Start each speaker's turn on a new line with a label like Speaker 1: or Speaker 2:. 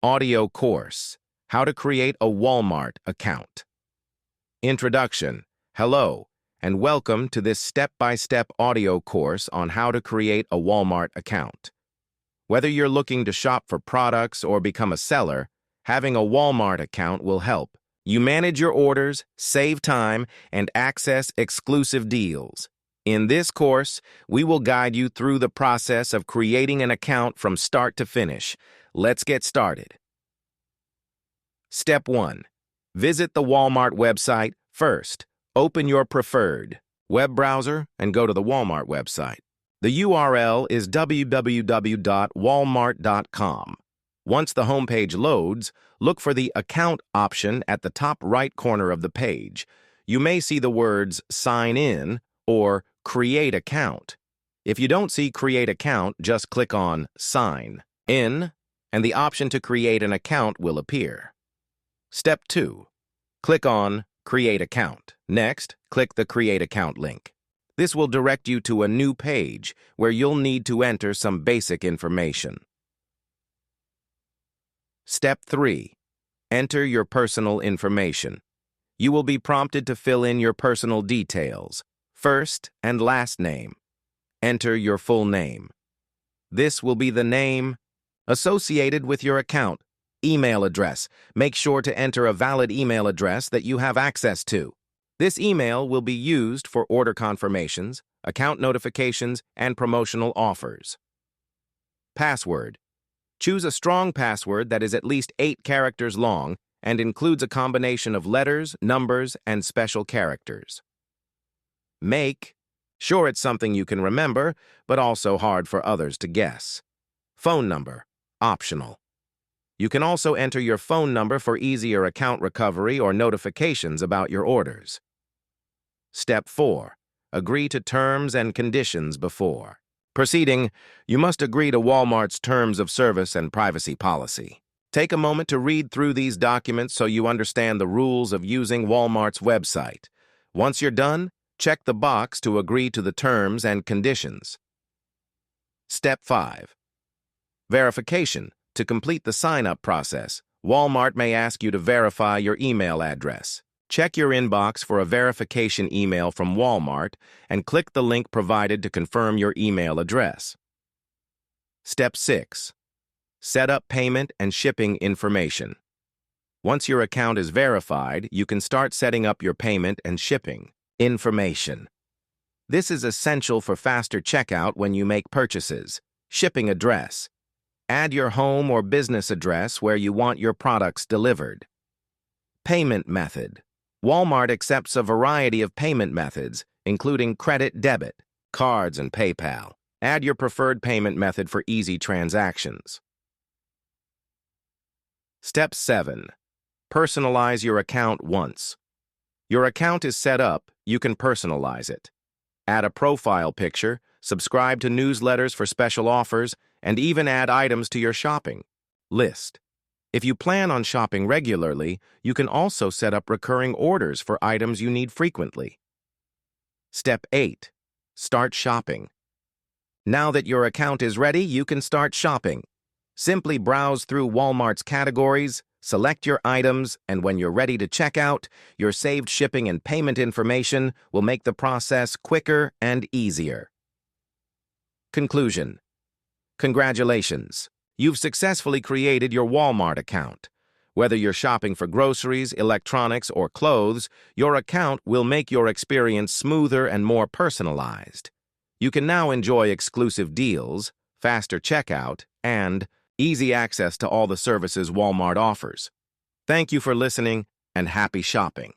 Speaker 1: Audio course, How to Create a Walmart Account. Introduction. Hello, and welcome to this step-by-step audio course on how to create a Walmart account. Whether you're looking to shop for products or become a seller, having a Walmart account will help. You manage your orders, save time, and access exclusive deals. In this course, we will guide you through the process of creating an account from start to finish. Let's get started. Step 1. Visit the Walmart website first. Open your preferred web browser and go to the Walmart website. The URL is www.walmart.com. Once the homepage loads, look for the Account option at the top right corner of the page. You may see the words Sign In or Create Account. If you don't see Create Account, just click on Sign In, and the option to create an account will appear. Step 2. Click on Create Account. Next, click the Create Account link. This will direct you to a new page where you'll need to enter some basic information. Step 3. Enter your personal information. You will be prompted to fill in your personal details, first and last name. Enter your full name. This will be the name associated with your account. Email address. Make sure to enter a valid email address that you have access to. This email will be used for order confirmations, account notifications, and promotional offers. Password. Choose a strong password that is at least 8 characters long and includes a combination of letters, numbers, and special characters. Make. Sure, it's something you can remember, but also hard for others to guess. Phone number. Optional. You can also enter your phone number for easier account recovery or notifications about your orders. Step 4. Agree to terms and conditions before proceeding. You must agree to Walmart's terms of service and privacy policy. Take a moment to read through these documents so you understand the rules of using Walmart's website. Once you're done, check the box to agree to the terms and conditions. Step 5. Verification. To complete the sign-up process, Walmart may ask you to verify your email address. Check your inbox for a verification email from Walmart and click the link provided to confirm your email address. Step 6. Set up payment and shipping information. Once your account is verified, you can start setting up your payment and shipping information. This is essential for faster checkout when you make purchases. Shipping address. Add your home or business address where you want your products delivered. Payment method. Walmart accepts a variety of payment methods, including credit, debit, cards, and PayPal. Add your preferred payment method for easy transactions. Step 7. Personalize your account once. Your account is set up, you can personalize it. Add a profile picture, subscribe to newsletters for special offers, and even add items to your shopping list. If you plan on shopping regularly, you can also set up recurring orders for items you need frequently. Step 8. Start shopping. Now that your account is ready, you can start shopping. Simply browse through Walmart's categories, select your items, and when you're ready to check out, your saved shipping and payment information will make the process quicker and easier. Conclusion. Congratulations! You've successfully created your Walmart account. Whether you're shopping for groceries, electronics, or clothes, your account will make your experience smoother and more personalized. You can now enjoy exclusive deals, faster checkout, and easy access to all the services Walmart offers. Thank you for listening, and happy shopping!